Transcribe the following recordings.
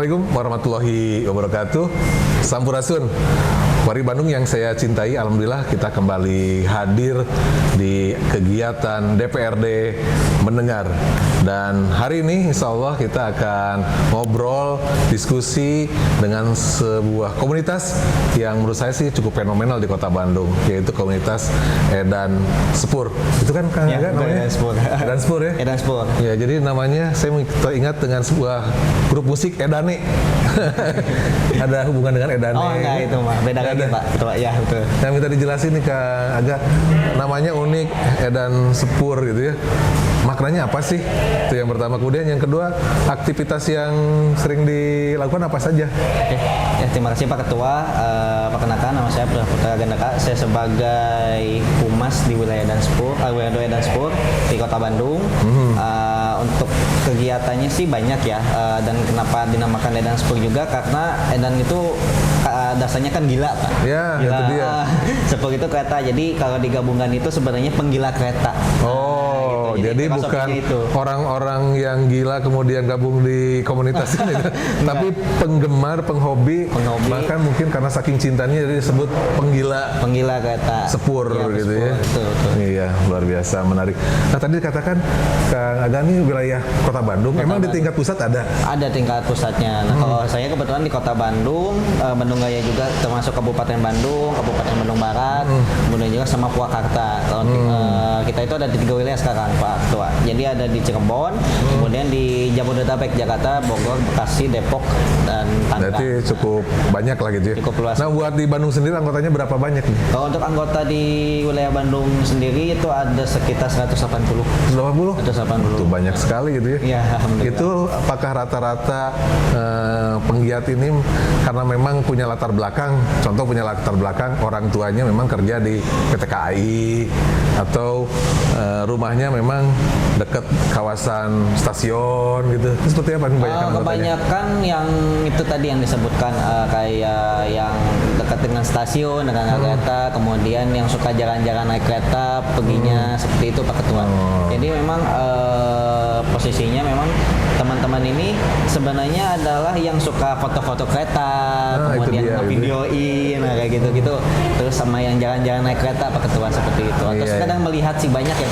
Assalamualaikum warahmatullahi wabarakatuh. Sampurasun. Wari Bandung yang saya cintai, alhamdulillah kita kembali hadir di kegiatan DPRD Mendengar. Dan hari ini insya Allah kita akan ngobrol, diskusi dengan sebuah komunitas yang menurut saya sih cukup fenomenal di Kota Bandung, yaitu komunitas Edan Sepur. Itu kan Kang Aga namanya? Edan Sepur. Edan Sepur ya? Edan Sepur. Ya, jadi namanya saya teringat dengan sebuah grup musik Edane. Ada hubungan dengan Edane? Oh enggak, itu mah beda lagi Pak. Betul, ya betul. Yang minta dijelasin nih Kang Aga, namanya unik, Edan Sepur gitu ya. Maknanya apa sih? Itu yang pertama. Kemudian yang kedua, aktivitas yang sering dilakukan apa saja? Oke. Ya, terima kasih Pak Ketua. Perkenalkan nama saya Putra Gandaka. Saya sebagai humas di wilayah Edan Sepur, wilayah Edan Sepur di Kota Bandung. Untuk kegiatannya sih banyak ya. Dan kenapa dinamakan Edan Sepur juga karena Edan itu dasarnya kan gila Pak. Ya, gila. itu dia. Sepur itu kereta. Jadi kalau digabungkan itu sebenarnya penggila kereta. Oh, jadi bukan orang-orang yang gila kemudian gabung di komunitas ini, tapi penggemar, penghobi, bahkan mungkin karena saking cintanya jadi disebut penggila kereta sepur ya, gitu sepur, ya. betul. Iya, luar biasa, menarik. Nah, tadi dikatakan Kang Aga ini wilayah Kota Bandung, memang di tingkat pusat ada? Ada tingkat pusatnya. Nah, kalau saya kebetulan di Kota Bandung, Bandung Raya juga termasuk Kabupaten Bandung, Kabupaten Bandung Barat, kemudian juga sama Purwakarta. Kalau kita itu ada di 3 wilayah sekarang Pak Ketua. Jadi ada di Cirebon, kemudian di Jabodetabek, Jakarta, Bogor, Bekasi, Depok, dan Tangerang. Berarti cukup banyak lah gitu ya. Cukup luas. Nah, buat di Bandung sendiri anggotanya berapa banyak nih? Kalau untuk anggota di wilayah Bandung sendiri itu ada sekitar 180. 180? Itu banyak sekali gitu ya. Iya, alhamdulillah. Itu apakah rata-rata penggiat ini karena memang punya latar belakang, contoh punya latar belakang orang tuanya memang kerja di PT KAI atau rumahnya memang dekat kawasan stasiun gitu. Itu seperti apa kebanyakan yang itu tadi yang disebutkan kayak yang dekat dengan stasiun, dengan kereta, kemudian yang suka jalan-jalan naik kereta, perginya seperti itu Pak Ketua. Jadi memang posisinya memang teman-teman ini sebenarnya adalah yang suka foto-foto kereta, kemudian videoin, kayak gitu-gitu. Terus sama yang jalan-jalan naik kereta Pak Ketua seperti itu. Terus kadang melihat sih banyak ya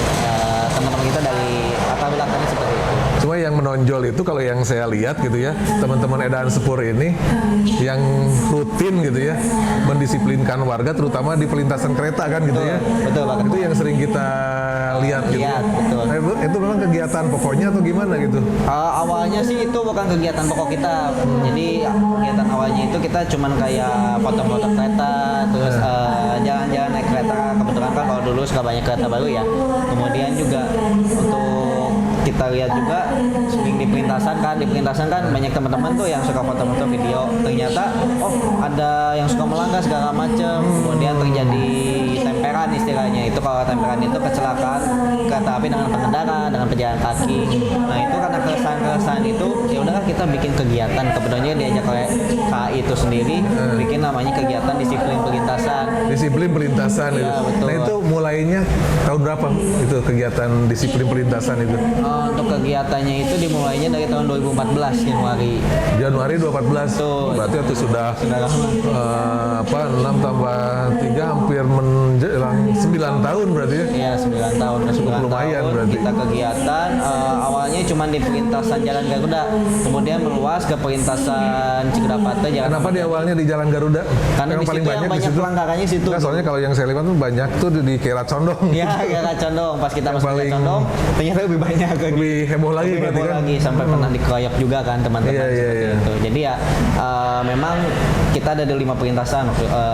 teman-teman kita dari latar belakangnya seperti itu. Cuma yang menonjol itu kalau yang saya lihat gitu ya, teman-teman Edan Sepur ini yang rutin gitu ya, mendisiplinkan warga terutama di pelintasan kereta kan gitu ya. Betul Pak. Itu yang sering kita lihat gitu. Betul. Nah, itu memang kegiatan pokoknya atau gimana gitu? Awalnya sih itu bukan kegiatan pokok kita. Jadi kegiatan awalnya itu kita cuman kayak foto-foto kereta, terus jalan-jalan naik kereta. Kebetulan kan kalau dulu suka banyak kereta baru ya. Kemudian juga untuk kita lihat juga sering di pelintasan kan banyak teman-teman tuh yang suka foto-foto video, ternyata ada yang suka melanggar segala macam, kemudian terjadi temperan istilahnya. Itu kalau temperan itu kecelakaan kereta api dengan pengendara, dengan pejalan kaki. Nah itu karena keresahan itu ya udahlah kita bikin kegiatan, kebetulannya diajak oleh KAI itu sendiri bikin namanya kegiatan disiplin pelintasan. Disiplin pelintasan ya, itu. Betul. Nah itu mulainya tahun berapa itu kegiatan disiplin pelintasan itu? Untuk kegiatannya itu dimulainya dari tahun 2014 Januari 2014. Tuh. Berarti itu sudah 6 tambah 3 hampir menjelang 9 tahun berarti ya? Iya 9 tahun. Cukup lumayan berarti. Kita kegiatan awalnya cuma di perlintasan Jalan Garuda, kemudian meluas ke perlintasan Cikudapat. Kenapa di awalnya di Jalan Garuda? Karena di paling banyak pelanggarannya situ. Nah, soalnya kalau yang saya lihat tuh banyak tuh di Kiara Condong. Iya, Kiara Condong. Pas kita masuk Kiara Condong, ternyata lebih banyak lebih heboh lagi sampai pernah dikeroyok juga kan teman-teman seperti itu. Jadi ya memang kita ada di 5 perlintasan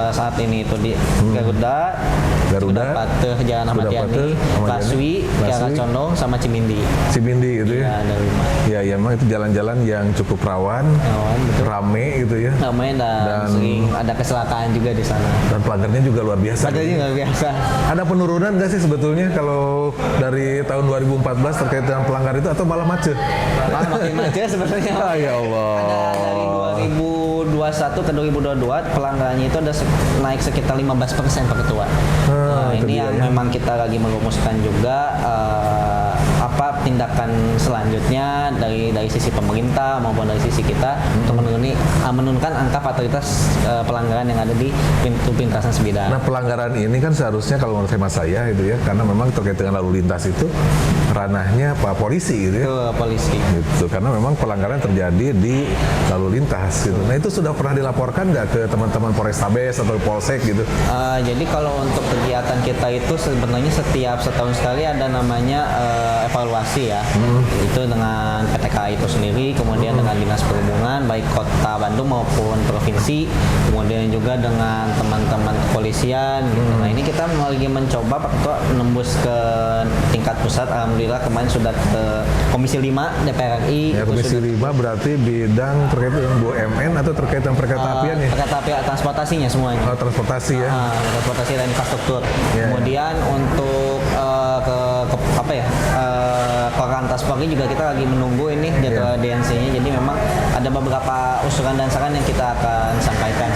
saat ini itu di Garuda, Cikudapat, Jalan Ahmad Yani, Laswi, Kiara Condong, sama Cimindi gitu ya? Iya, ada 5. Ya, memang itu jalan-jalan yang cukup rawan, rame gitu ya. Rame dan sering ada kecelakaan juga di sana. Dan pelanggarnya juga luar biasa. Ada penurunan nggak sih sebetulnya kalau dari tahun 2014 terkait dengan pelanggar itu atau malah macet? Makin macet sebenarnya. Ya Allah. Ada dari 2021 ke 2022 pelanggarannya itu ada naik sekitar 15% Pak Ketua. Ini yang memang kita lagi merumuskan juga tindakan selanjutnya dari sisi pemerintah maupun dari sisi kita untuk menurunkan angka fatalitas pelanggaran yang ada di pintu perlintasan sebidang. Nah, pelanggaran ini kan seharusnya kalau menurut hemat saya itu ya, karena memang terkait dengan lalu lintas itu ranahnya Pak Polisi gitu ya. Ke polisi. Gitu, karena memang pelanggaran terjadi di lalu lintas gitu. Nah, itu sudah pernah dilaporkan nggak ke teman-teman Polrestabes atau Polsek gitu? Jadi kalau untuk kegiatan kita itu sebenarnya setiap setahun sekali ada namanya evaluasi ya. Itu dengan PTKI itu sendiri, kemudian dengan Dinas Perhubungan baik Kota Bandung maupun provinsi, kemudian juga dengan teman-teman kepolisian gitu. Nah, ini kita lagi mencoba Pak Ketua menembus ke tingkat pusat. Alhamdulillah kemarin sudah ke Komisi 5 DPR RI. Ya, Komisi 5 berarti bidang terkait dengan BUMN atau terkait dengan perkereta apian ya? Perkereta apian transportasinya semuanya. Oh, transportasi ya. Transportasi dan infrastruktur. Ya, Kemudian untuk Korlantas Polri juga kita lagi menunggu ini jadwal audiensinya. Jadi memang ada beberapa usulan dan saran yang kita akan sampaikan.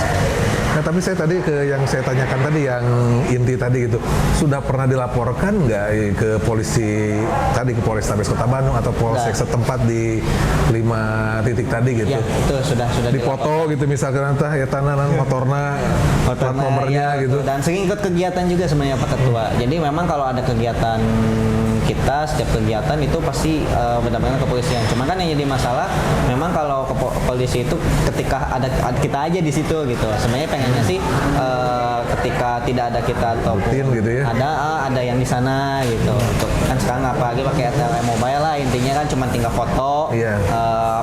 Nah, tapi saya tadi yang saya tanyakan tadi yang inti tadi gitu, sudah pernah dilaporkan nggak ke polisi tadi, ke Polrestabes Kota Bandung atau Polsek setempat di 5 titik tadi gitu? Ya, itu sudah dipoto gitu misalkan entah ya tananan motornya, plat nomornya ya, gitu. Dan sering ikut kegiatan juga sebenarnya Pak Ketua. Jadi memang kalau ada kegiatan kita, setiap kegiatan itu pasti benar-benar kepolisian. Cuman kan yang jadi masalah memang kalau polisi itu ketika ada kita aja di situ gitu. Sebenarnya pengennya sih ketika tidak ada kita atau gitu ya. Ada yang di sana gitu. Untuk kan sekarang apalagi pakai ATM mobile lah, intinya kan cuma tinggal foto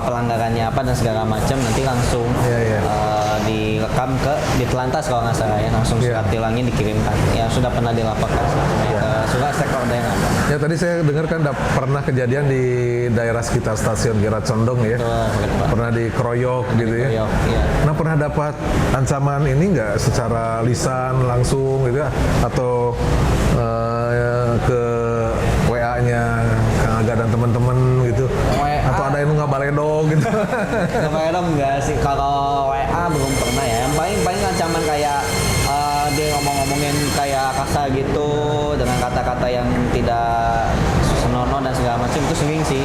pelanggarannya apa dan segala macam, nanti langsung direkam ke Ditlantas kalau nggak salah ya, langsung surat tilangnya dikirimkan. Ya sudah pernah dilaporkan ke surat stakeholder yang ada. Ya, tadi saya dengar kan pernah kejadian di daerah sekitar stasiun Gerat Condong ya. Pernah dikeroyok gitu ya. Iya. Nah, pernah dapat ancaman ini nggak secara lisan langsung gitu ya? Atau ke WA-nya Kang Aga dan teman-teman gitu? Atau ada yang ngabaledog gitu? Ngabaledog enggak sih, kalau WA belum pernah ya. Yang paling ancaman kayak dia ngomongin kayak kasar gitu dengan kata-kata yang tidak senonoh dan segala macam, itu sering sih.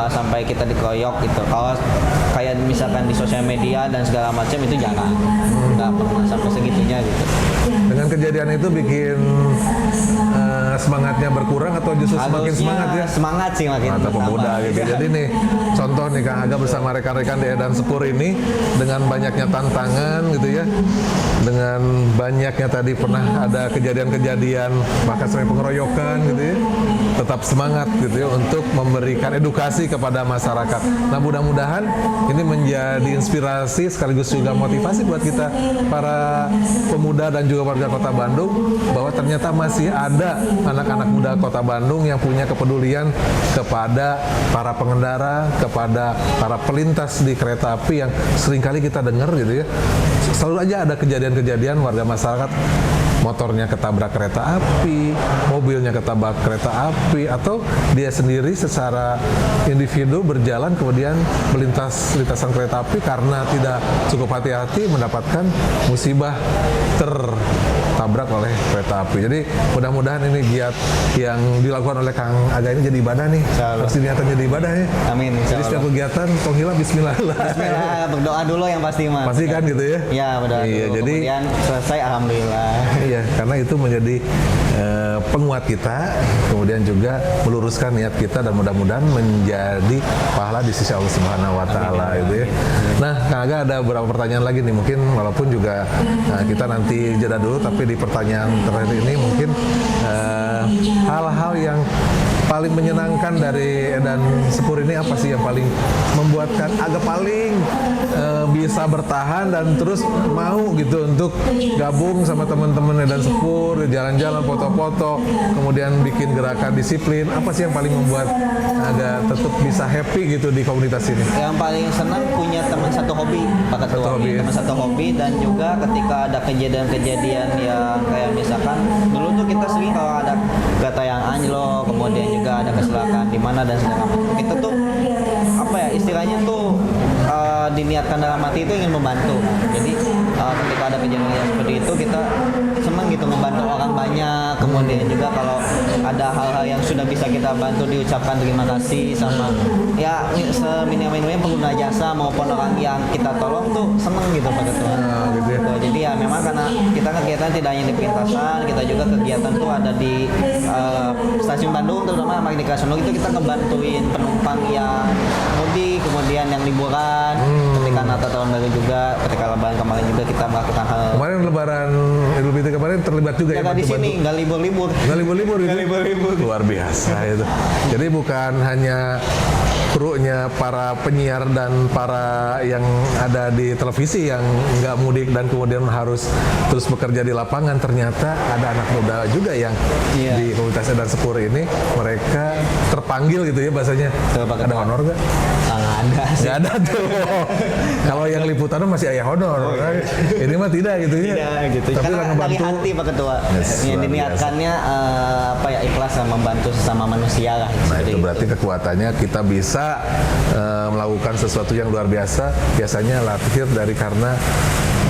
Sampai kita dikeroyok gitu. Kalau kayak misalkan di sosial media dan segala macam itu jarang, nggak pernah sampai segitunya gitu. Dengan kejadian itu bikin semangatnya berkurang atau justru semakin semangat ya? Semangat sih makin mantap pemuda gitu. Jadi nih contoh nih Kang Aga bersama rekan-rekan di Edan Sepur ini dengan banyaknya tantangan gitu ya, dengan banyaknya tadi pernah ada kejadian-kejadian bahkan sampai pengeroyokan gitu ya, tetap semangat gitu ya untuk memberikan edukasi kepada masyarakat. Nah, mudah-mudahan ini menjadi inspirasi sekaligus juga motivasi buat kita para pemuda dan juga warga Kota Bandung bahwa ternyata masih ada anak-anak muda Kota Bandung yang punya kepedulian kepada para pengendara, kepada para pelintas di kereta api yang seringkali kita dengar gitu ya. Selalu aja ada kejadian-kejadian warga masyarakat motornya ketabrak kereta api, mobilnya ketabrak kereta api, atau dia sendiri secara individu berjalan kemudian melintas lintasan kereta api karena tidak cukup hati-hati mendapatkan musibah tertabrak oleh kereta api. Jadi mudah-mudahan ini giat yang dilakukan oleh Kang Aga ini jadi ibadah nih. Harus diniatan jadi ibadah ya. Amin. Jadi setiap kegiatan tong hilap bismillah. Bismillah, berdoa dulu yang pasti mah. Pasti kan gitu ya. Iya, berdoa iya, dulu. Jadi kemudian selesai alhamdulillah. Iya, karena itu menjadi penguat kita, kemudian juga meluruskan niat kita dan mudah-mudahan menjadi pahala di sisi Allah Subhanahu wa taala gitu ya. Nah, Kang Aga ada beberapa pertanyaan lagi nih, mungkin walaupun juga kita nanti jeda dulu, tapi di pertanyaan terakhir ini mungkin hal-hal yang paling menyenangkan dari Edan Sepur ini apa sih yang paling membuatkan agak paling bisa bertahan dan terus mau gitu untuk gabung sama teman-teman Edan Sepur, jalan-jalan, foto-foto, kemudian bikin gerakan disiplin. Apa sih yang paling membuat agak tetap bisa happy gitu di komunitas ini? Yang paling senang punya teman satu hobi, Pak Ketua. Teman satu hobi, dan juga ketika ada kejadian-kejadian yang kayak misalkan dulu tuh kita sering kalau ada kereta yang anjlok, kemudian juga ada kecelakaan di mana dan segala macam. Kita tuh apa ya istilahnya tuh diniatkan dalam hati itu ingin membantu. Jadi ketika ada kejadian seperti itu kita senang gitu membantu orang banyak. Kemudian juga kalau ada hal-hal yang sudah bisa kita bantu diucapkan terima kasih sama ya seminim-minimnya pengguna jasa maupun orang yang kita tolong tuh seneng gitu Pak Ketua. Gitu ya. Gitu. Jadi ya memang karena kita kegiatan tidak hanya di Perlintasan, kita juga kegiatan tuh ada di stasiun Bandung, terutama Mardika Sundung itu kita ngebantuin penumpang yang mudik, kemudian yang liburan, ketika Natal tahun baru juga, ketika Lebaran kemarin juga kita melakukan hal. Kemarin Lebaran Idul Fitri kemarin terlibat juga ya Jaga di sini nggak libur-libur. Nggak libur-libur gitu. Luar biasa itu. Jadi bukan hanya krunya para penyiar dan para yang ada di televisi yang nggak mudik dan kemudian harus terus bekerja di lapangan, ternyata ada anak muda juga yang di komunitas Edan Sepur ini mereka terpanggil gitu ya bahasanya. Ada honor nggak? Nggak ada sih. Nggak ada tuh. Kalau yang liputan masih ayah honor. Ini mah tidak gitu ya. Tidak gitu. Tapi Karena lah dari ngebantu. hati Pak Ketua. Yes, yang luar diniatkannya apa ya ikhlas membantu sesama manusia lah. Nah seperti itu berarti kekuatannya kita bisa melakukan sesuatu yang luar biasa. Biasanya lahir dari karena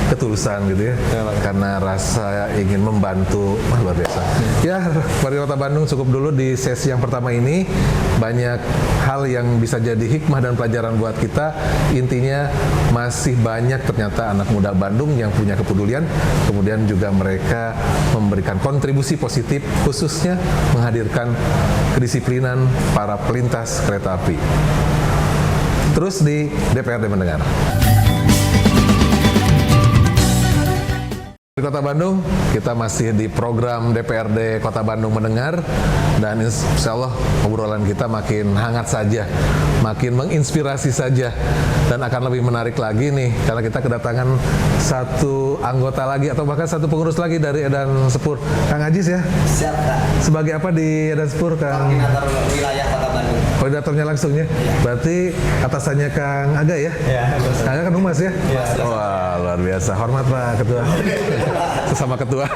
ketulusan gitu ya, karena rasa ingin membantu. Luar biasa. Ya, Wali Kota Bandung cukup dulu di sesi yang pertama ini. Banyak hal yang bisa jadi hikmah dan pelajaran buat kita. Intinya masih banyak ternyata anak muda Bandung yang punya kepedulian, kemudian juga mereka memberikan kontribusi positif, khususnya menghadirkan kedisiplinan para pelintas kereta api. Terus di DPRD mendengar. Di Kota Bandung, kita masih di program DPRD Kota Bandung mendengar, dan insya Allah obrolan kita makin hangat saja, makin menginspirasi saja, dan akan lebih menarik lagi nih karena kita kedatangan satu anggota lagi atau bahkan satu pengurus lagi dari Edan Sepur, Kang Ajis ya. Siap Kak. Sebagai apa di Edan Sepur, Kang? Koordinator wilayah Kota Bandung. Koordinatornya langsungnya. Berarti atasannya Kang Aga ya? Iya. Aga kan Humas ya? Iya. Wah, luar biasa. Hormat Pak Ketua. Sesama Ketua.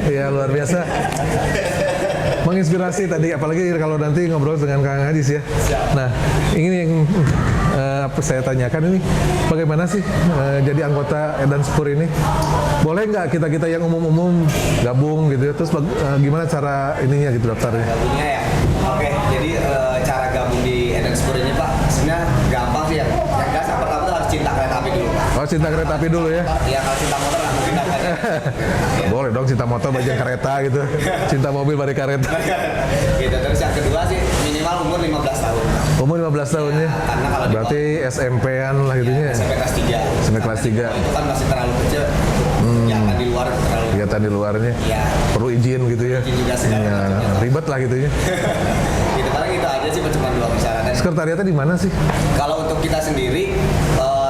Iya, luar biasa. Menginspirasi tadi, apalagi kalau nanti ngobrol dengan Kang Hadis ya. Nah, ini yang apa saya tanyakan ini, bagaimana sih jadi anggota Edan Sepur ini? Boleh nggak kita yang umum-umum gabung gitu ya? Terus gimana cara ininya gitu daftarnya? Gabungnya ya. Oke, jadi cara gabung di Edan Sepur ini Pak, sebenarnya gampang sih ya. Yang jelas yang pertama tuh harus cinta kereta api dulu Pak. Oh, cinta kereta api dulu ya? Iya, kalau cinta motor nggak mungkin dapat ya. Boleh dong cinta motor bagian kereta gitu. Cinta mobil bari kereta. Gitu. Terus yang kedua sih minimal umur 15 tahun. Umur 15 tahun ya? Karena kalau Berarti SMP-an lah gitu ya? sampai kelas 3. Sampai kelas 3. Itu kan masih terlalu kecil. Kegiatan di luar terlalu. Kegiatan di luarnya. Iya. Perlu izin gitu ya? Izin juga segala Iya, macamnya. ribet lah gitu ya. Gitu paling itu aja sih cuma 2 persyaratan. Sekretariatnya di mana sih? Kalau untuk kita sendiri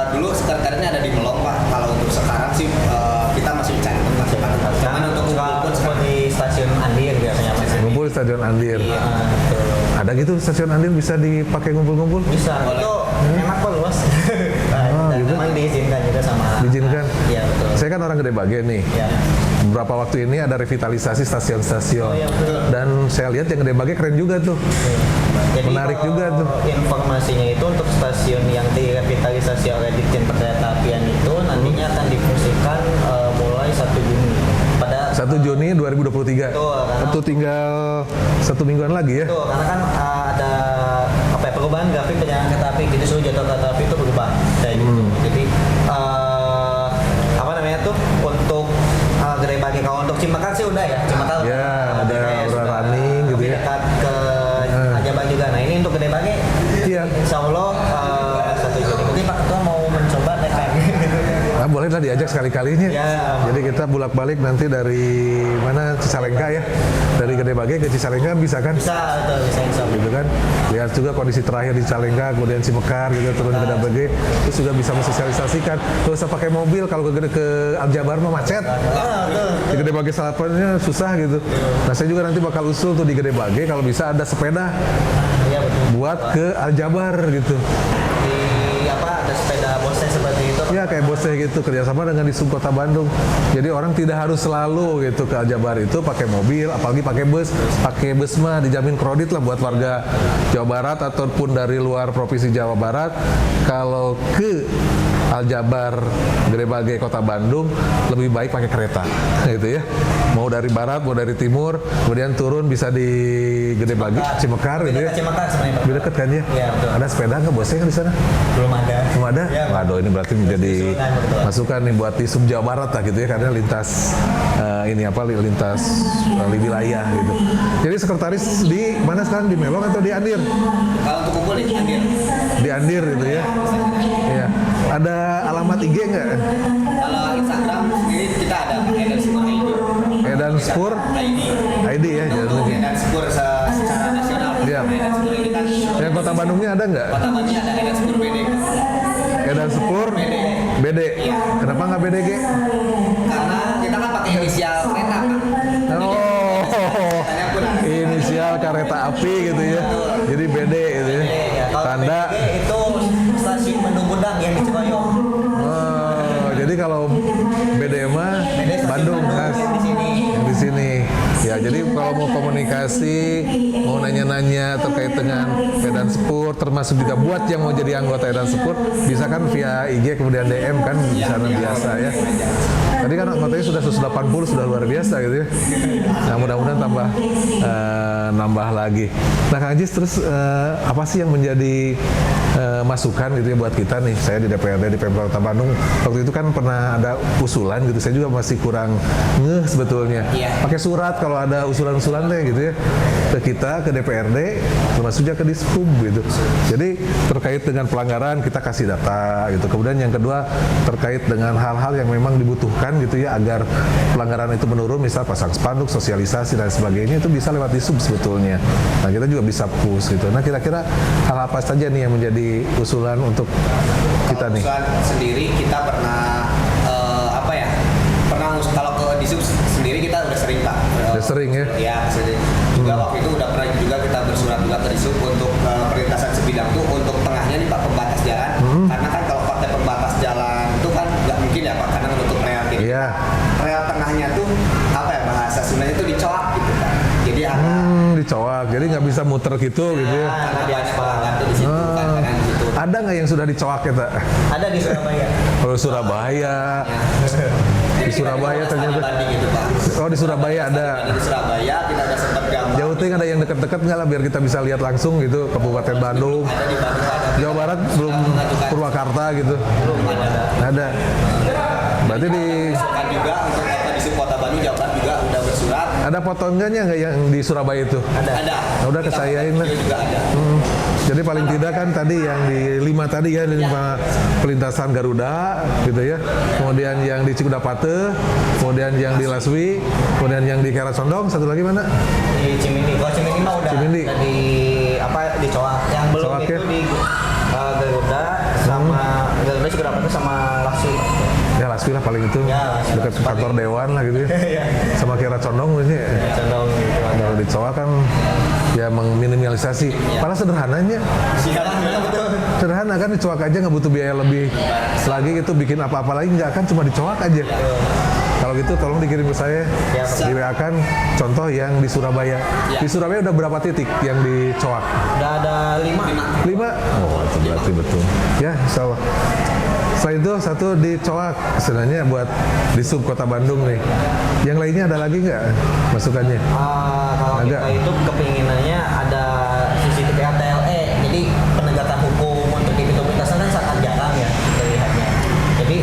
dulu sekretariatnya ada di Melong Pak. Kalau untuk sekarang sih kita masih cari tempat Pak. Cuman untuk kumpul pun di stasiun Andir biasanya masih. Ngumpul di Stadion Andir. Iya. Ada gitu stasiun Andir bisa dipakai ngumpul-ngumpul? Bisa. Boleh. Itu enak kok luas. Dan gitu. memang diizinkan juga sama. Diizinkan? Iya betul. Saya kan orang Gede Bage nih. Ya. Beberapa waktu ini ada revitalisasi stasiun-stasiun. Oh, iya, betul. Dan saya lihat yang Gede Bage keren juga tuh. Jadi Menarik kalau juga tuh. Informasinya itu untuk stasiun yang direvitalisasi oleh Ditjen Perkeretaapian itu nantinya akan difungsikan mulai 1 Juni. Pada 1 Juni 2023. Betul, karena- Itu tinggal 1 mingguan lagi ya. Betul, karena kan ada apa ya, perubahan grafik perjalanan kereta api, jadi seluruh jadwal kereta api itu berubah kayak gitu. Jadi apa namanya tuh untuk Gede Bage, kalau untuk Cimakar sih udah ya, Cimakar Ya, lebih udah kayak sudah running gitu lebih ya. dekat ke Ajaban juga. Nah ini untuk Gede Bage, Iya. Insya Allah 1 Juni. Mungkin Pak Ketua mau mencoba naik Nah, boleh lah diajak sekali-kalinya. Ya. Jadi kita bulak-balik nanti dari mana Cicalengka ya. Dari Gede Bage ke Cicalengka bisa kan? bisa, betul, bisa insya Allah. Gitu kan. Lihat juga kondisi terakhir di Cicalengka, kemudian Cimekar gitu turun ke Gede Bage. Terus juga bisa mensosialisasikan. Terus usah pakai mobil kalau ke Aljabar mah macet. Betul. Di Gede Bage Salapannya susah gitu. Nah, saya juga nanti bakal usul tuh di Gede Bage kalau bisa ada sepeda Iya betul. buat ke Aljabar gitu. Di apa ada sepeda bosnya seperti itu. Ya kayak bosnya gitu, kerjasama dengan di Sub Kota Bandung. Jadi orang tidak harus selalu gitu ke Aljabar itu pakai mobil, apalagi pakai bus. Pakai bus mah dijamin kredit lah buat warga Jawa Barat ataupun dari luar provinsi Jawa Barat. Kalau ke Aljabar, Gede Bage, Kota Bandung lebih baik pakai kereta, gitu ya. Mau dari barat, mau dari timur, kemudian turun bisa di Gede Bage, Cimekar, gitu ya. Cimekar sebenarnya. Lebih dekat kan ya? Iya, betul. Ada sepeda nggak bosnya di sana? Belum ada. Belum ada? Ya, Waduh, ini berarti menjadi betul. masukan nih buat di sub Jawa Barat lah gitu ya, karena lintas lintas wilayah gitu. Jadi sekretaris di mana sekarang, di Melong atau di Andir? Kalau untuk kumpul di Andir. Di Andir gitu ya. Iya. Ada alamat IG nggak? Kalau Instagram sendiri kita ada Edan Spur ID. Edan Spur ID ya. Untuk Edan Spur secara nasional. Iya. Edan Spur ini kan Yang Kota Bandungnya ada nggak? Kota Bandungnya ada Edan Spur BD. Edan Spur BD. Kenapa nggak BDG? Karena kita kan pakai inisial kereta kan. Oh, Katanya pun inisial kereta api gitu ya. Jadi BD gitu ya. Tanda. Itu stasiun Bandung Gudang yang di Cibayong. Oh, jadi kalau BD mah Bandung khas. Yang di sini. Yang di sini. Ya, jadi kalau mau komunikasi, mau nanya-nanya terkait dengan Edan Spur, termasuk juga buat yang mau jadi anggota Edan Spur, bisa kan via IG kemudian DM kan di sana biasa ya. Tadi kan anggotanya sudah 180, sudah luar biasa gitu ya. Nah, mudah-mudahan nambah lagi. Nah, Kang Ajis, terus apa sih yang menjadi masukan gitu ya buat kita nih? Saya di DPRD di Pemprov Kota Bandung waktu itu kan pernah ada usulan gitu. Saya juga masih kurang ngeh sebetulnya. Pakai surat kalau ada usulan-usulan deh gitu ya ke kita, ke DPRD, termasuk juga ke Dishub gitu. Jadi terkait dengan pelanggaran kita kasih data gitu. Kemudian yang kedua terkait dengan hal-hal yang memang dibutuhkan gitu ya agar pelanggaran itu menurun, misal pasang spanduk, sosialisasi dan sebagainya, itu bisa lewat Dishub sebetulnya. Nah, kita juga bisa push gitu. Nah, kira-kira hal apa saja nih yang menjadi usulan untuk kita nih? usulan sendiri kita pernah kalau ke Dishub sendiri kita udah sering Pak. Udah sering ya? Ya, sering. Juga waktu itu udah pernah juga kita bersurat juga ke Dishub untuk perlintasan sebidang tuh untuk tengahnya nih Pak, pembatas jalan. Karena kan kalau pakai pembatas jalan itu kan nggak mungkin ya Pak, karena menutup rel gitu. Iya. Rel tengahnya tuh bahasa Sundanya itu dicoak gitu Pak. Jadi Dicoak, jadi nggak bisa muter gitu gitu ya. karena banyak pelanggan tuh di situ kan karena di situ. Ada nggak yang sudah dicoak ya, Tak? Ada di Surabaya. Kalau Surabaya, di Surabaya ternyata. Gitu, Pak. Oh, di Surabaya ada. Di Surabaya kita udah sempat gambar. Jauh ting ada yang deket-deket nggak lah biar kita bisa lihat langsung gitu Kabupaten Bandung. Ada di Bandung ada. Jawa Barat belum, Purwakarta gitu. Belum ada. Ada. Berarti di Kan juga untuk di Kota Bandung Jawa Barat juga udah bersurat. ada potongannya nggak yang di Surabaya itu? Ada. Nah, udah kesayain lah. Juga ada. Jadi paling tidak kan tadi yang di 5 tadi ya, 5 pelintasan Garuda gitu ya. Kemudian yang di Cikudapate, kemudian yang di Laswi, kemudian yang di Kiara Condong, satu lagi mana? Di Cimindi. Kalau Cimindi mah udah Cimindi. udah di Coak. Yang belum Coak, itu ya? di Garuda sama Garuda juga dapat sama Laksi. Ya Laswi lah paling itu, Ya, Laswi. dekat kantor Dewan lah gitu ya. Sama Kiara Condong ini. Condong gitu. Kalau di Coak kan ya meminimalisasi. Padahal sederhananya, Betul. sederhana kan dicoak aja nggak butuh biaya lebih lagi gitu, bikin apa-apa lagi nggak, kan cuma dicoak aja. Kalau gitu tolong dikirim ke saya, di WA kan contoh yang di Surabaya. Di Surabaya udah berapa titik yang dicoak? Udah ada 5. 5? Oh, itu berarti betul. Ya, insya Allah. Selain itu satu dicoak sebenarnya buat di sub Kota Bandung nih. Yang lainnya ada lagi nggak masukannya? Kalau Ada. kita itu kepinginannya ada CCTV ATLE, jadi penegakan hukum untuk di pintu perlintasan kan sangat jarang ya terlihatnya. Jadi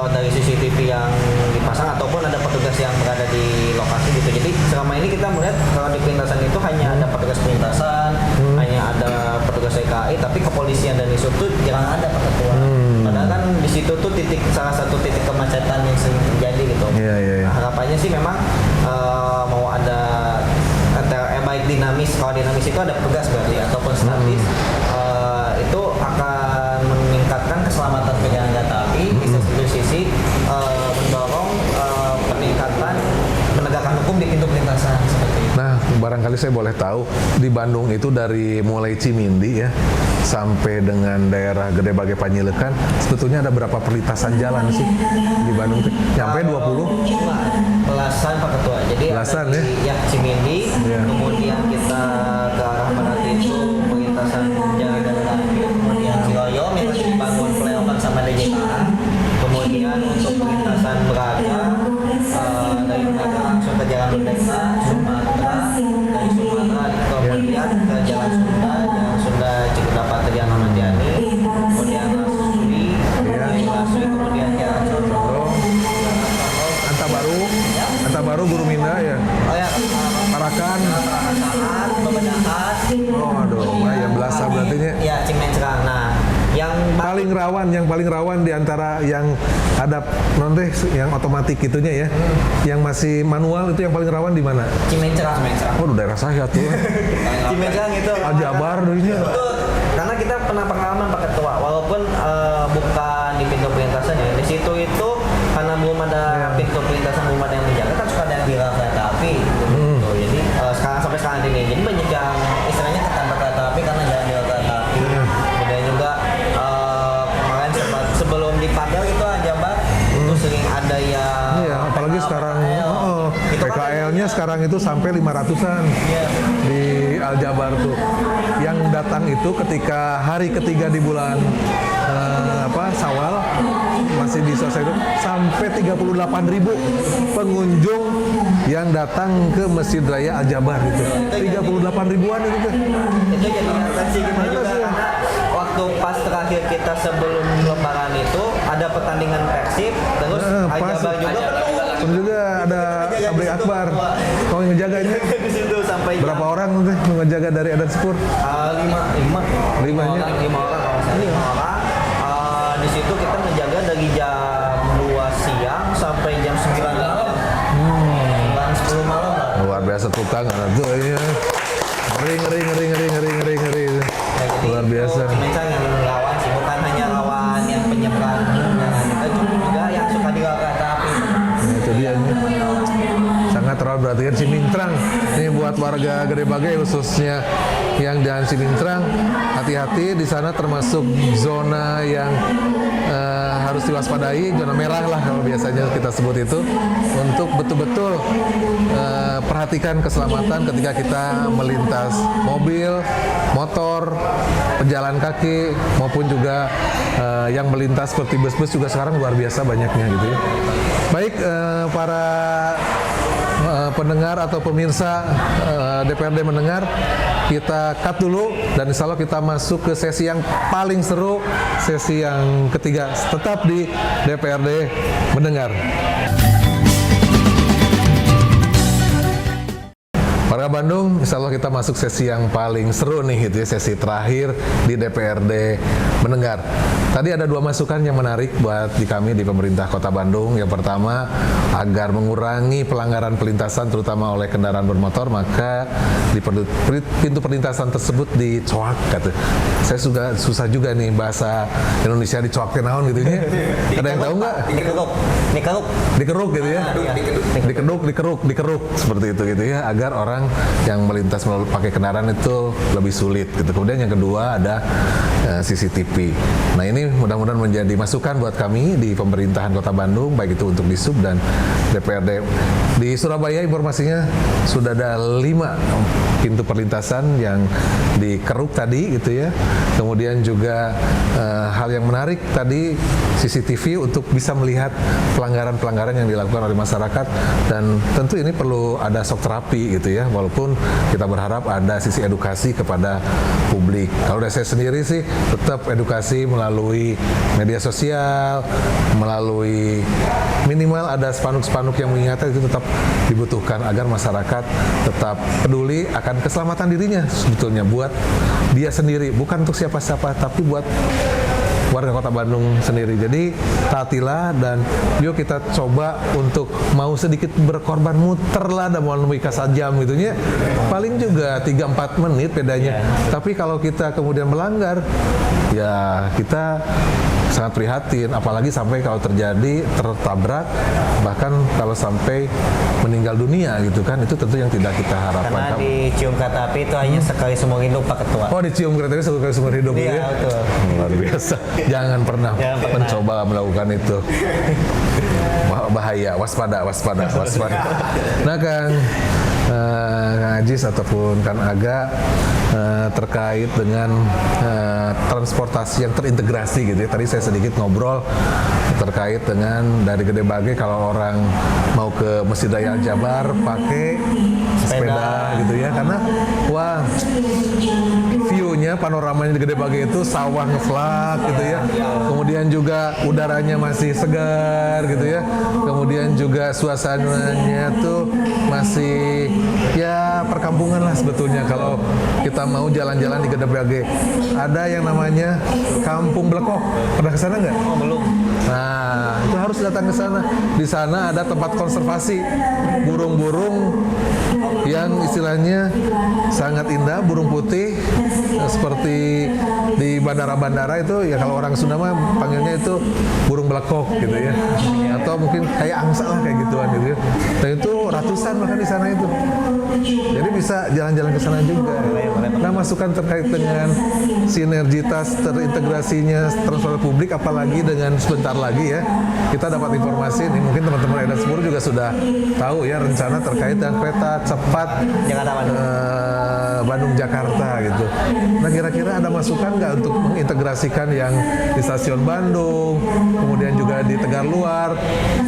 dari CCTV yang dipasang ataupun ada petugas yang berada di lokasi gitu. Jadi selama ini kita melihat kalau di perlintasan itu hanya ada petugas perlintasan, hanya ada petugas EKI, tapi kepolisian dan Dishub tuh jarang ada Pak Ketua. Padahal kan di situ tuh salah satu titik kemacetan yang sering terjadi gitu. Iya. Nah, harapannya sih memang mau ada baik dinamis. Kalau dinamis itu ada petugas berarti ataupun statis, itu akan meningkatkan keselamatan perjalanan kereta api. Di satu sisi mendorong peningkatan penegakan hukum di pintu perlintasan seperti itu. Nah, barangkali saya boleh tahu di Bandung itu dari mulai Cimindi ya sampai dengan daerah Gede Bage Panjilekan sebetulnya ada berapa perlintasan jalan sih di Bandung? Nyampe 20? Belasan Pak Ketua. Jadi Belasan, ada di Cimindi, kemudian kita ke arah barat itu perlintasan Jalan Garuda, kemudian Ciloyo itu dibangun pelayanan sama DJKA. ke Jalan Sunda Cikupa Tegal Mandiani, kemudian Laswi, kemudian Jalan Condong, Antabaru, Guru Minda ya. oh ya, Parakan. Saat, Bebedahan, Oh aduh, ya belasa berarti nya. ya Cimencrang. Nah, yang yang paling rawan di antara yang ada yang otomatis gitunya ya. Yang masih manual itu yang paling rawan di mana? Cimencrang. Oh, daerah saya tuh. Cimencrang itu Aljabar dulunya. betul, karena kita pernah pengalaman Pak Ketua, walaupun bukan di pintu perlintasan ya, di situ itu karena belum ada pintu perlintasan, belum ada yang menjaga, kan suka ada yang bilang kereta api gitu. Jadi sampai sekarang ini, jadi banyak yang istilahnya ketabrak kereta api karena jalan di kereta api. Kemudian juga kemarin sebelum dipagar itu aja Mbak, itu sering ada yang Iya, apalagi sekarang PKL-nya sekarang itu sampai 500-an di Aljabar tuh. Yang datang itu ketika hari ketiga di bulan Syawal masih di sosial itu sampai 38.000 pengunjung yang datang ke Masjid Raya Aljabar gitu. 38 ribuan itu tuh. Itu jadi atensi kita juga karena waktu pas terakhir kita sebelum lebaran itu ada pertandingan Persib, terus Aljabar juga Terus juga ada Tablik Akbar. Kau yang ngejaga ini? di situ sampai Berapa orang tuh ngejaga dari Adat Sepur? lima orang kalau saya 5 orang. Di situ kita menjaga dari jam 2 siang sampai jam 9 malam. 9-10 malam lah. Luar biasa tukang ada tuh ini. Ngeri. Luar biasa. Cimencrang yang lawan sih, bukan hanya lawan yang penyeberang, kita juga yang suka di kereta api. Nah, itu dia ini. Sangat terlalu perhatian Cimintrang. Ini buat warga Gede Bage khususnya yang jalan Cimintrang, hati-hati di sana termasuk zona yang harus diwaspadai, zona merah lah kalau biasanya kita sebut itu, untuk betul-betul perhatikan keselamatan ketika kita melintas mobil, motor, pejalan kaki maupun juga yang melintas seperti bus-bus juga sekarang luar biasa banyaknya gitu ya. Baik para pendengar atau pemirsa DPRD mendengar, kita cut dulu dan insya Allah kita masuk ke sesi yang paling seru, sesi yang ketiga. Tetap di DPRD mendengar. Warga Bandung, insya Allah kita masuk sesi yang paling seru nih gitu ya, sesi terakhir di DPRD mendengar. Tadi ada 2 masukan yang menarik buat di kami di pemerintah Kota Bandung. Yang pertama, agar mengurangi pelanggaran perlintasan terutama oleh kendaraan bermotor, maka di pintu perlintasan tersebut dicoak kata. Saya susah juga nih bahasa Indonesia dicoak naon gitu ya. Ada yang tahu nggak? Dikeruk gitu ya. Dikeruk seperti itu gitu ya, agar orang yang melintas pakai kendaraan itu lebih sulit gitu. Kemudian yang kedua ada CCTV. Nah ini mudah-mudahan menjadi masukan buat kami di pemerintahan Kota Bandung, baik itu untuk Disub dan DPRD. Di Surabaya informasinya sudah ada 5 pintu perlintasan yang dikeruk tadi gitu ya. Kemudian juga hal yang menarik tadi, CCTV untuk bisa melihat pelanggaran-pelanggaran yang dilakukan oleh masyarakat, dan tentu ini perlu ada shock terapi gitu ya, walaupun kita berharap ada sisi edukasi kepada publik. Kalau dari saya sendiri sih tetap edukasi melalui media sosial, melalui minimal ada spanduk-spanduk yang mengingatkan, itu tetap dibutuhkan agar masyarakat tetap peduli akan keselamatan dirinya sebetulnya, buat dia sendiri, bukan untuk siapa-siapa, tapi buat warga Kota Bandung sendiri. Jadi taatilah dan yuk kita coba untuk mau sedikit berkorban, muterlah dan mau lebih kasajam gitu ya. Paling juga 3-4 menit bedanya. Tapi kalau kita kemudian melanggar, ya kita sangat prihatin, apalagi sampai kalau terjadi tertabrak, bahkan kalau sampai meninggal dunia gitu kan, itu tentu yang tidak kita harapkan. Karena dicium kereta api itu hanya sekali seumur hidup Pak Ketua. Oh, dicium kereta api sekali seumur hidup gitu ya? Betul. Luar biasa. Jangan pernah mencoba melakukan itu. Bahaya, waspada. Nah Kang, Kang Ajis ataupun Kang Aga terkait dengan transportasi yang terintegrasi gitu ya. Tadi saya sedikit ngobrol terkait dengan dari Gede Bage kalau orang mau ke Masjid Raya Al Jabar pakai sepeda gitu ya, karena wah view-nya panoramanya di Gede Bage itu sawah ngeflak gitu ya, kemudian juga udaranya masih segar gitu ya, kemudian juga suasananya tuh masih ya perkampungan lah sebetulnya. Kalau kita mau jalan-jalan di Gede Bage, ada yang namanya Kampung Blekok, pernah kesana nggak? Oh, belum. Nah, itu harus datang ke sana. Di sana ada tempat konservasi burung-burung yang istilahnya sangat indah, burung putih seperti di bandara-bandara itu ya, kalau orang Sunda mah panggilnya itu burung belekok gitu ya, atau mungkin kayak angsa lah kayak gituan gitu ya. Dan itu ratusan bahkan di sana itu. Jadi bisa jalan-jalan ke sana juga. Nah, masukan terkait dengan sinergitas terintegrasinya transportasi publik, apalagi dengan sebentar lagi ya kita dapat informasi nih, mungkin teman-teman Edan Sepur juga sudah tahu ya rencana terkait dengan kereta cepat Jakarta Bandung. Bandung Jakarta gitu. Nah, kira-kira ada masukan nggak untuk mengintegrasikan yang di stasiun Bandung, kemudian juga di Tegarluar,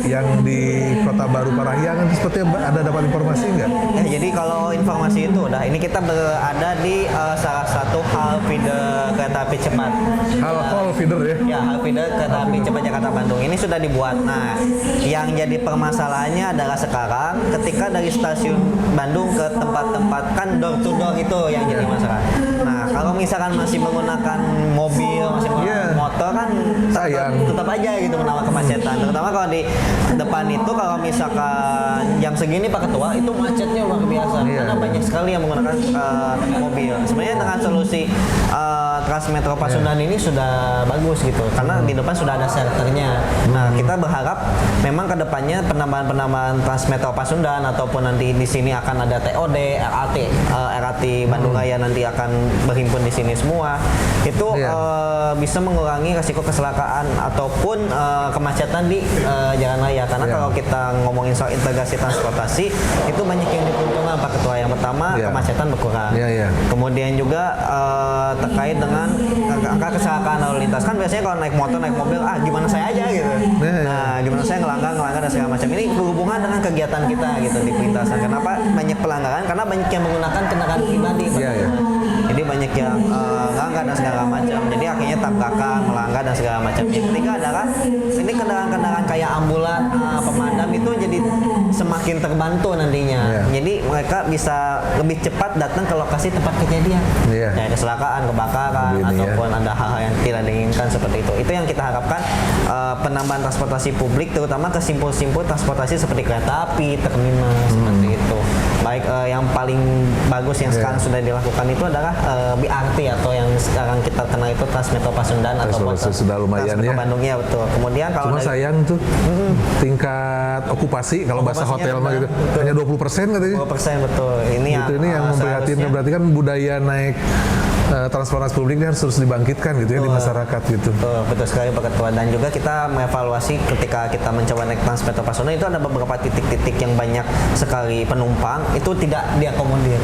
yang di Kota Baru Parahyangan, seperti ada dapat informasi nggak? Ya, jadi kalau informasi itu udah, ini kita berada di salah satu hal feeder kereta api cepat. Hal feeder ya? Ya, hal feeder kereta api cepat Jakarta Bandung ini sudah dibuat. Nah, yang jadi permasalahannya adalah sekarang ketika dari stasiun Bandung ke tempat-tempat kan door to door itu yang jadi masalah. Nah, kalau misalkan masih menggunakan mobil, masih menggunakan motor kan tetap aja gitu menambah kemacetan. Terutama kalau di depan itu kalau misalkan jam segini Pak Ketua itu macetnya luar biasa karena banyak sekali yang menggunakan mobil. Sebenarnya dengan solusi Transmetro Pasundan ini sudah bagus gitu karena di depan sudah ada shelternya. Nah, kita berharap memang kedepannya penambahan Transmetro Pasundan ataupun nanti di sini akan ada TOD, LRT Bandung Raya nanti akan berhimpun di sini semua. Itu bisa mengurangi risiko kecelakaan ataupun kemacetan di jalan raya. Karena kalau kita ngomongin soal integrasi transportasi itu banyak yang diuntungkan Pak Ketua. Yang pertama kemacetan berkurang. Kemudian juga terkait dengan angka kecelakaan lalu lintas, kan biasanya kalau naik motor naik mobil gimana saya aja gitu. Nah, gimana saya ngelanggar dan segala macam. Ini berhubungan dengan kegiatan kita gitu di perlintasan. Kenapa banyak pelanggaran? Karena banyak yang menggunakan kendaraan pribadi. Jadi banyak yang melanggar dan segala macam. Jadi akhirnya tabrakan, melanggar dan segala macam. Yang ketiga adalah ini kendaraan-kendaraan kayak ambulan, pemadam itu jadi semakin terbantu nantinya. Jadi mereka bisa lebih cepat datang ke lokasi tempat kejadian. Kayak kecelakaan, kebakaran, ataupun ada hal-hal yang tidak diinginkan seperti itu. Itu yang kita harapkan penambahan transportasi publik, terutama ke simpul-simpul transportasi seperti kereta api, terminal, seperti itu. Baik yang paling bagus yang sekarang sudah dilakukan itu adalah BRT atau yang sekarang kita kenal itu Transmetro Pasundan ataupun sudah lumayan Transmetro ya. Bandungnya betul. Kemudian kalau cuma sayang tuh tingkat okupasi kalau bahasa hotel mah gitu hanya 20% katanya. 20% betul. Ini yang memprihatinkan, berarti kan budaya naik transportasi publik ini harus terus dibangkitkan gitu ya di masyarakat gitu. Betul sekali Pak Ketua. Dan juga kita mengevaluasi ketika kita mencoba naik Transmetro Pasundan itu ada beberapa titik-titik yang banyak sekali penumpang itu tidak diakomodir.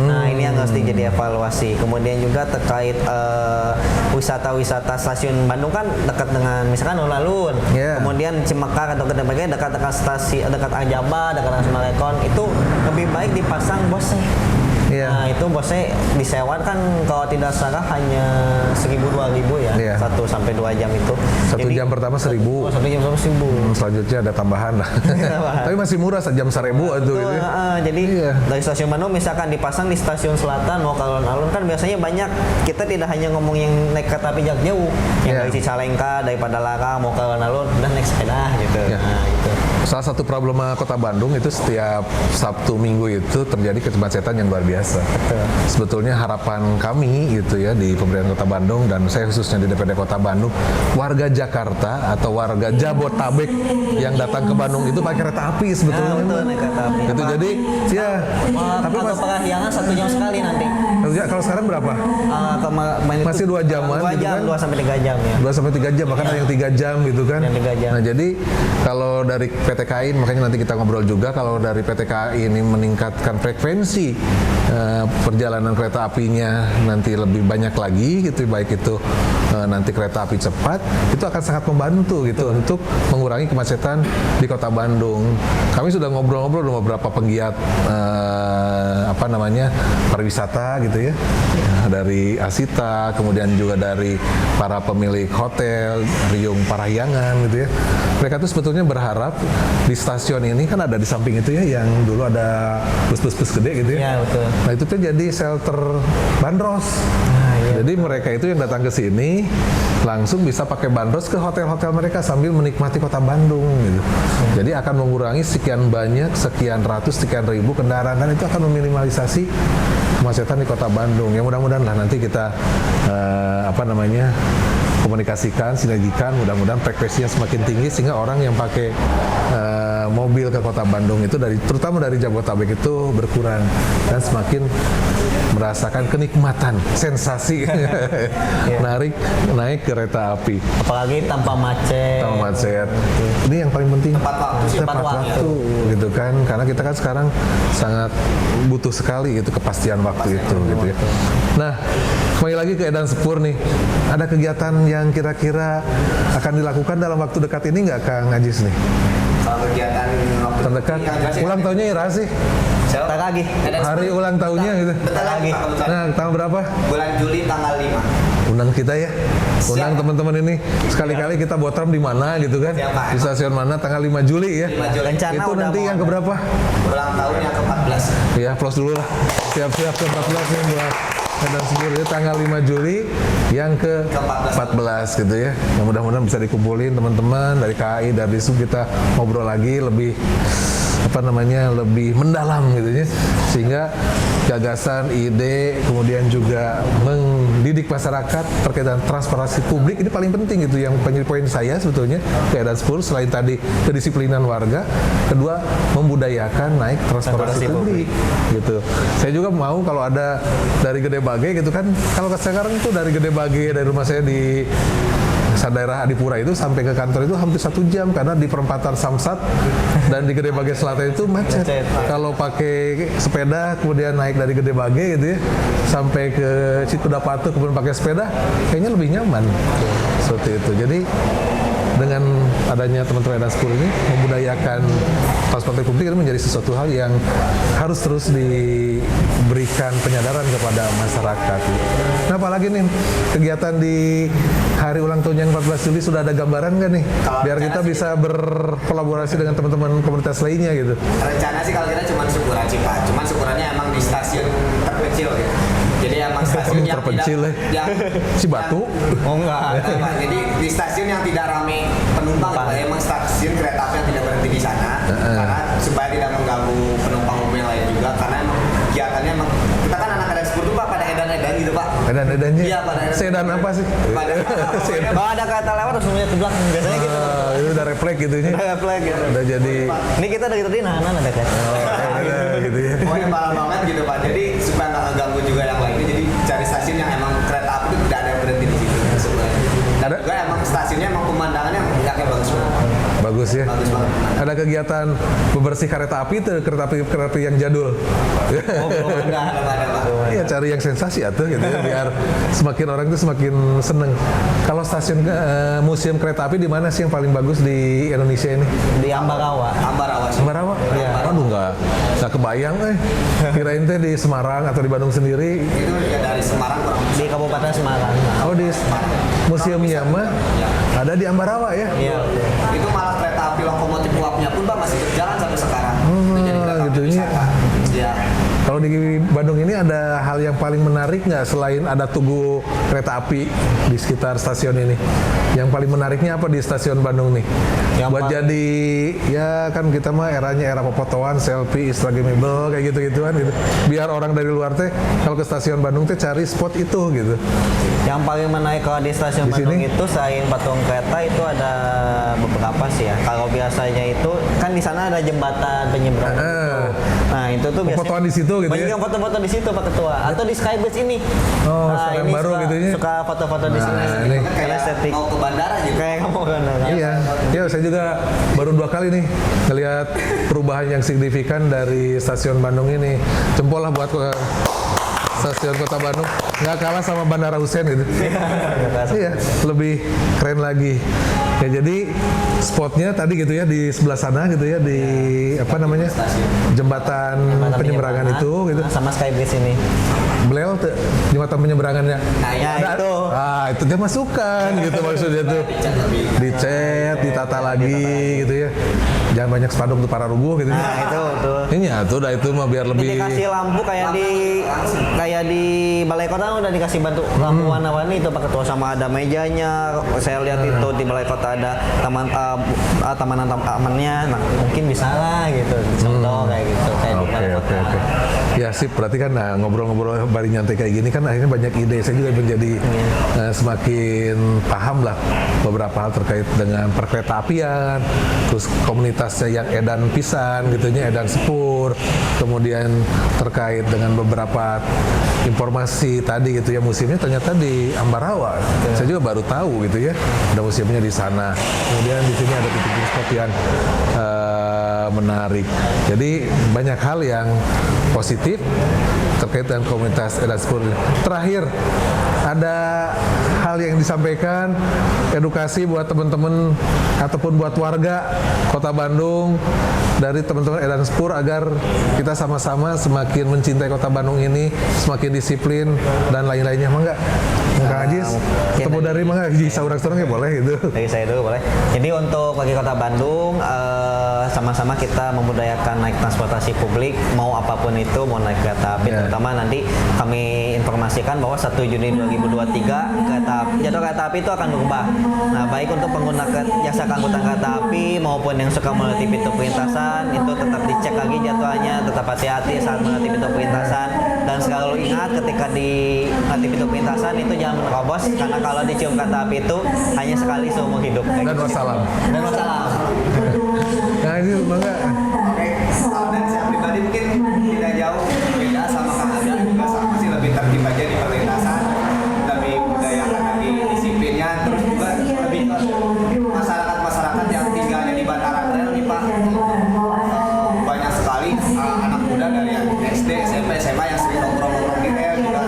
Nah, ini yang harus dijadi evaluasi. Kemudian juga terkait wisata-wisata stasiun Bandung kan dekat dengan misalkan alun-alun. Kemudian Cimekar atau Gede Bage dekat dengan stasiun dekat Aljaba, dekat dengan Sumarekon, itu lebih baik dipasang bose. Nah, itu bosnya disewa kan kalau tidak salah hanya 1.000-2.000 ya, 1 sampai 2 jam itu. Jadi, jam pertama 1.000. 1 jam 1.000. Selanjutnya ada tambahan lah. Tapi masih murah, jam 1.000 itu. Jadi dari stasiun Bandung misalkan dipasang di stasiun Selatan mau ke alun-alun kan biasanya banyak, kita tidak hanya ngomong yang naik kereta api jarak jauh, yang dari Cicalengka, dari Padalarang mau ke alun-alun dan naik sepeda gitu. Nah, gitu. Salah satu problema Kota Bandung itu setiap Sabtu Minggu itu terjadi kemacetan yang luar biasa. Sebetulnya harapan kami gitu ya di pemerintahan Kota Bandung dan saya khususnya di DPRD Kota Bandung, warga Jakarta atau warga Jabotabek yang datang ke Bandung itu pakai kereta api sebetulnya. Betul, naik kereta api. Itu jadi tapi Parahyangan 1 jam sekali nanti. Kalau sekarang berapa? Masih 2 jaman 2 gitu jam, kan? 2 sampai 3 jam ya. 2 sampai 3 jam, bahkan ada yang 3 jam gitu kan. Yang 3 jam. Nah, jadi kalau dari PT KAI, makanya nanti kita ngobrol juga, kalau dari PT KAI ini meningkatkan frekuensi perjalanan kereta apinya nanti lebih banyak lagi gitu, baik itu nanti kereta api cepat, itu akan sangat membantu gitu untuk mengurangi kemacetan di Kota Bandung. Kami sudah ngobrol-ngobrol dengan beberapa penggiat pariwisata gitu ya, dari Asita, kemudian juga dari para pemilik hotel Riung Parahyangan gitu ya. Mereka tuh sebetulnya berharap di stasiun ini kan ada di samping itu ya, yang dulu ada bus-bus gede gitu ya. Iya, betul. Nah itu tuh jadi shelter bandros. Jadi mereka itu yang datang ke sini langsung bisa pakai bandros ke hotel-hotel mereka sambil menikmati Kota Bandung gitu. Jadi akan mengurangi sekian banyak, sekian ratus, sekian ribu kendaraan, dan itu akan meminimalisasi kemacetan di Kota Bandung. Ya mudah-mudahan lah nanti kita komunikasikan, sinergikan, mudah-mudahan frekuensinya semakin tinggi sehingga orang yang pakai mobil ke Kota Bandung itu terutama dari Jabodetabek itu berkurang dan semakin merasakan kenikmatan, sensasi naik kereta api. Apalagi tanpa macet. Ini yang paling penting. Tepat waktu gitu kan, karena kita kan sekarang sangat butuh sekali itu kepastian waktu itu gitu ya. Nah, kembali lagi ke Edan Sepur nih. Ada kegiatan yang kira-kira akan dilakukan dalam waktu dekat ini nggak Kang Ajis nih? Kalau kegiatan waktu Terdekat, ulang tahunnya Ira sih. Bentar lagi. Hari ulang tahunnya gitu. Bentar lagi. Nah, tanggal berapa? Bulan Juli tanggal 5. Undang kita ya. Undang Siap. teman-teman ini. Sekali-kali kita buat tram di mana gitu kan? Siap, Pak. Di stasiun mana tanggal 5 Juli ya. 5 Juli. Rencana Itu udah nanti mau yang ada. keberapa? Ulang tahun yang ke-14. Ya, plus dulu lah. Siap-siap ke 14 nih buat Edan Sepur ya, tanggal 5 Juli yang ke 14 gitu ya. Nah, mudah-mudahan bisa dikumpulin teman-teman dari KAI, dari SUB, kita ngobrol lagi lebih lebih mendalam gitu ya, sehingga gagasan, ide, kemudian juga mendidik masyarakat terkait dengan transportasi publik ini paling penting gitu, yang menjadi poin saya sebetulnya ke Edan Sepur. Selain tadi kedisiplinan warga, kedua membudayakan naik transportasi publik gitu. Saya juga mau kalau ada dari Gede Bage gitu kan, kalau sekarang itu dari Gede Bage, dari rumah saya di daerah Adipura itu sampai ke kantor itu hampir 1 jam karena di perempatan Samsat dan di Gede Bage Selatan itu macet. Kalau pakai sepeda kemudian naik dari Gede Bage gitu ya sampai ke Cikudapatu kemudian pakai sepeda kayaknya lebih nyaman seperti itu. Jadi dengan adanya teman-teman Edan Sepur ini membudayakan transportasi publik itu menjadi sesuatu hal yang harus terus diberikan penyadaran kepada masyarakat. Nah, apalagi nih kegiatan di hari ulang tahun yang 14 Juli sudah ada gambaran nggak nih? Biar kita bisa berkolaborasi dengan teman-teman komunitas lainnya gitu. Rencana sih kalau kita cuma syukuran sih Pak. Cuman syukurannya emang di stasiun terpencil gitu. Jadi emang stasiun yang terpencil tidak Cibatu. Oh enggak. Pak. Jadi di stasiun yang tidak ramai penumpang, Pak. Emang stasiun kereta api yang tidak berhenti di sana karena supaya tidak mengganggu penumpang umum yang lain juga, karena emang kegiatannya emang kita kan anak Edan Sepur tuh Pak pada edan-edan gitu Pak. Edan-edannya? Iya, pada edan. Sedan apa sih? Kalau ada kereta lewat harus melihat ke belakang biasanya gitu. Itu udah refleks gitu ya. Ada flag gitu. Udah jadi Ini kita dari tadi nahan ada kereta. gitu ya. Pokoknya parah banget gitu Pak. Jadi supaya nggak mengganggu juga yang lainnya, jadi cari stasiun yang emang kereta api itu tidak ada yang berhenti di situ sebenarnya. Dan Ada? juga emang stasiunnya emang pemandangannya yakin bagus banget. Bagus ya. Bagus banget. Ada kegiatan membersih kereta api itu, kereta api yang jadul. Oh, belum ada. Belum ada Pak. Iya, cari yang sensasi atuh gitu ya, biar semakin orang itu semakin seneng. Kalau stasiun museum kereta api di mana sih yang paling bagus di Indonesia ini? Di Ambarawa. Ambarawa. Ambarawa? Iya. Aduh, nggak kebayang Kirain teh di Semarang atau di Bandung sendiri. Itu ya dari Semarang kurang lebih. Di Kabupaten Semarang. Oh, di museumnya mah ada di Ambarawa ya? Iya. Itu malah kereta api lokomotif uapnya pun Pak masih berjalan sampai sekarang. Itu jadi kereta api gitu ini. wisata. Iya. Kalau di Bandung ini ada hal yang paling menarik nggak selain ada tugu kereta api di sekitar stasiun ini? Yang paling menariknya apa di stasiun Bandung nih? Yang Buat jadi ya kan kita mah eranya era fotoan, selfie, instagramable kayak gitu-gituan gitu. Biar orang dari luar teh kalau ke stasiun Bandung teh cari spot itu gitu. Yang paling menarik kalau di stasiun Di Bandung sini? itu selain patung kereta itu ada beberapa sih ya. Kalau biasanya itu kan di sana ada jembatan penyeberangan gitu. Nah Nah itu tuh biasanya Fotoan di situ gitu banyak ya? yang foto-foto di situ Pak Ketua. Atau di Skybase ini. Oh, sekarang ini baru suka, gitu ya? suka foto-foto di Nah, sini. ini. Kayak estetik. mau ke bandara gitu. Kayak kamu kan. Iya, ya saya juga baru 2 kali nih ngelihat perubahan yang signifikan dari stasiun Bandung ini. Jempol lah buat stasiun Kota Bandung, nggak kalah sama Bandara Hussein gitu. Iya, lebih keren lagi. Ya jadi spotnya tadi gitu ya di sebelah sana gitu ya di apa namanya jembatan penyeberangan itu gitu. Sama Skybase ini. Beliau tuh jembatan penyeberangannya. Nah ya itu. Ah itu dia masukkan gitu maksudnya tuh. Dicat, ditata lagi gitu ya. Jangan banyak spanduk untuk para rubuh gitu. Nah itu tuh. Ini ya tuh, itu mah biar lebih. Dikasih lampu kayak di Balai Kota udah dikasih lampu warna-warni itu Pak Ketua, sama ada mejanya. Saya lihat itu di Balai Kota ada tamannya. Nah mungkin bisa lah gitu. Contoh kayak gitu kayak di Balai Kota. Oke. Ya sip, berarti kan nah, ngobrol-ngobrol bari nyantai kayak gini kan akhirnya banyak ide. Saya juga menjadi semakin paham lah beberapa hal terkait dengan perkereta apian, terus komunitasnya yang edan pisan gitunya, edan sepur, kemudian terkait dengan beberapa informasi tadi gitu ya, museumnya ternyata di Ambarawa. Saya juga baru tahu gitu ya, ada museumnya di sana. Kemudian di sini ada titik-titik spot yang menarik. Jadi banyak hal yang positif terkait dengan komunitas edan sepur. Terakhir, ada hal yang disampaikan, edukasi buat teman-teman ataupun buat warga Kota Bandung dari teman-teman edan sepur agar kita sama-sama semakin mencintai Kota Bandung ini, semakin disiplin dan lain-lainnya. Mangga Kang Ajis, ketemu dari mangga hiji saurang-saurang ya boleh gitu. Dari saya dulu boleh. Jadi untuk bagi Kota Bandung sama-sama kita membudayakan naik transportasi publik, mau apapun itu, mau naik kereta api, terutama nanti kami informasikan bahwa 1 Juni 2023 jadwal kereta api itu akan berubah. Nah, baik untuk pengguna jasa angkutan kereta api maupun yang suka melewati pintu perlintasan itu tetap dicek lagi jadwalnya, tetap hati-hati saat melewati pintu perlintasan, dan selalu ingat ketika di melewati pintu perlintasan itu jangan menerobos, karena kalau dicium kereta api itu hanya sekali seumur hidup. Dan wassalam. Dan wassalam. Nah ini mangga. Oke, dan saya pribadi mungkin tidak jauh beda sama Kang Adam, juga sama sih, lebih tertib aja di perlintasan, lebih budayakan lagi disiplinnya, terus juga lebih ke masyarakat yang tinggalnya di bantaran rel nih Pak. Banyak sekali anak muda dari yang SD, SMP, SMA yang sering nongkrong-nongkrong di rel juga.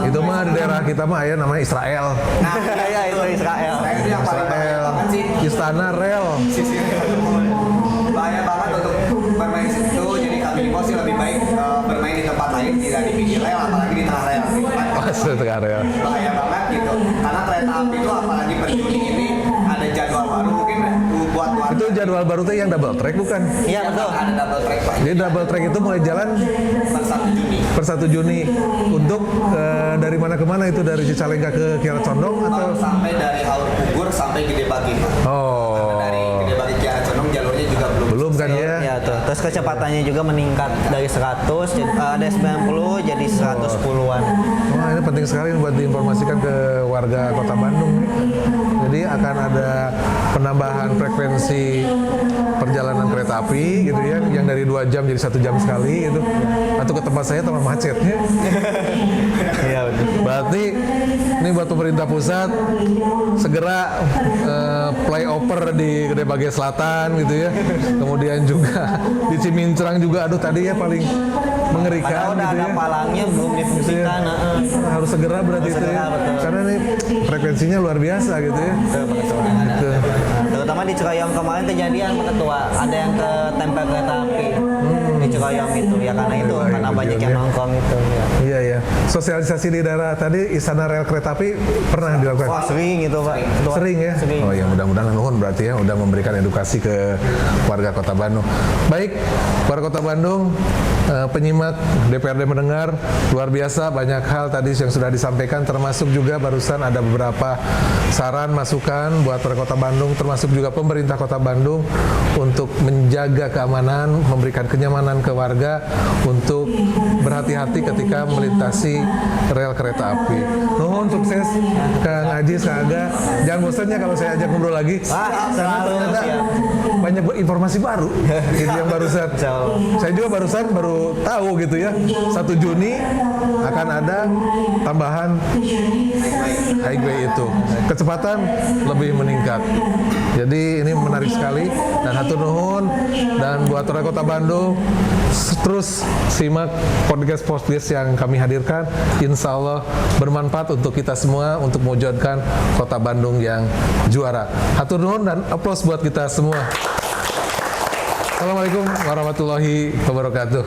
Itu mah di daerah kita mah ya namanya Israel. Nah, Ya itu Israel. Saya itu yang paling bahaya banget sih. Istana rel. Sisi bahaya banget untuk bermain di situ, jadi kami himbau sih lebih baik bermain di tempat lain, tidak di pinggir rel, apalagi di tengah rel gitu kan. Tengah rel. Bahaya banget gitu, karena kereta api itu apalagi per Juni ini ada jadwal baru, mungkin buat warga. Itu jadwal baru tuh yang double track bukan? Iya betul. Ada double track Pak. Jadi double track itu mulai jalan Per 1 Juni. per 1 Juni untuk dari mana ke mana itu, dari Cicalengka ke Kiara Condong atau? Sampai dari Haur Pugur sampai Gede Bagi Pak. Oh. Dari Gede Bagi Kiara Condong jalurnya juga Belum kan ya? Ya tuh. Terus kecepatannya juga meningkat dari 100 ada 90 jadi 110-an. Wah ini penting sekali buat diinformasikan ke warga Kota Bandung. Jadi akan ada penambahan frekuensi perjalanan kereta api gitu ya, yang dari 2 jam jadi 1 jam sekali gitu. Atau ke tempat saya tambah macetnya. Iya betul. Berarti ini buat pemerintah pusat segera flyover di Gede Bage Selatan gitu ya. Kemudian juga di Cimincrang juga, aduh tadi ya paling mengerikan Padahal udah gitu ada ya. palangnya belum difungsikan. Harus segera berarti itu ya. betul. Karena ini frekuensinya luar biasa gitu ya. Gitu. Terutama di Cikayam kemarin kejadian Pak Ketua, ada yang ketempel kereta api di Cikayam itu ya, karena itu Aduh, karena iya, banyak betul yang ya. nongkrong itu ya. Iya ya. Sosialisasi di daerah tadi Istana Rel Kereta Api pernah dilakukan? Wah sering itu Pak. Sering ya? Sering. Oh ya, mudah-mudahan nuhun berarti ya udah memberikan edukasi ke warga Kota Bandung. Baik, warga Kota Bandung, penyimak DPRD mendengar, luar biasa banyak hal tadi yang sudah disampaikan, termasuk juga barusan ada beberapa saran masukan buat warga Kota Bandung, termasuk juga pemerintah Kota Bandung untuk menjaga keamanan, memberikan kenyamanan ke warga untuk berhati-hati ketika melintasi rel kereta api. Nuhun sukses Kang Ajis, Kang Aga. Jangan bosan ya kalau saya ajak ngobrol lagi. Wah, selalu Ternyata siap. banyak informasi baru gitu yang barusan. Insyaallah. Saya juga barusan baru baru tahu gitu ya, 1 Juni akan ada tambahan highway itu, kecepatan lebih meningkat. Jadi ini menarik sekali, dan hatur nuhun, dan buat warga Kota Bandung terus simak podcast yang kami hadirkan. Insya Allah bermanfaat untuk kita semua untuk mewujudkan Kota Bandung yang juara. Hatur nuhun dan aplaus buat kita semua. Assalamualaikum warahmatullahi wabarakatuh.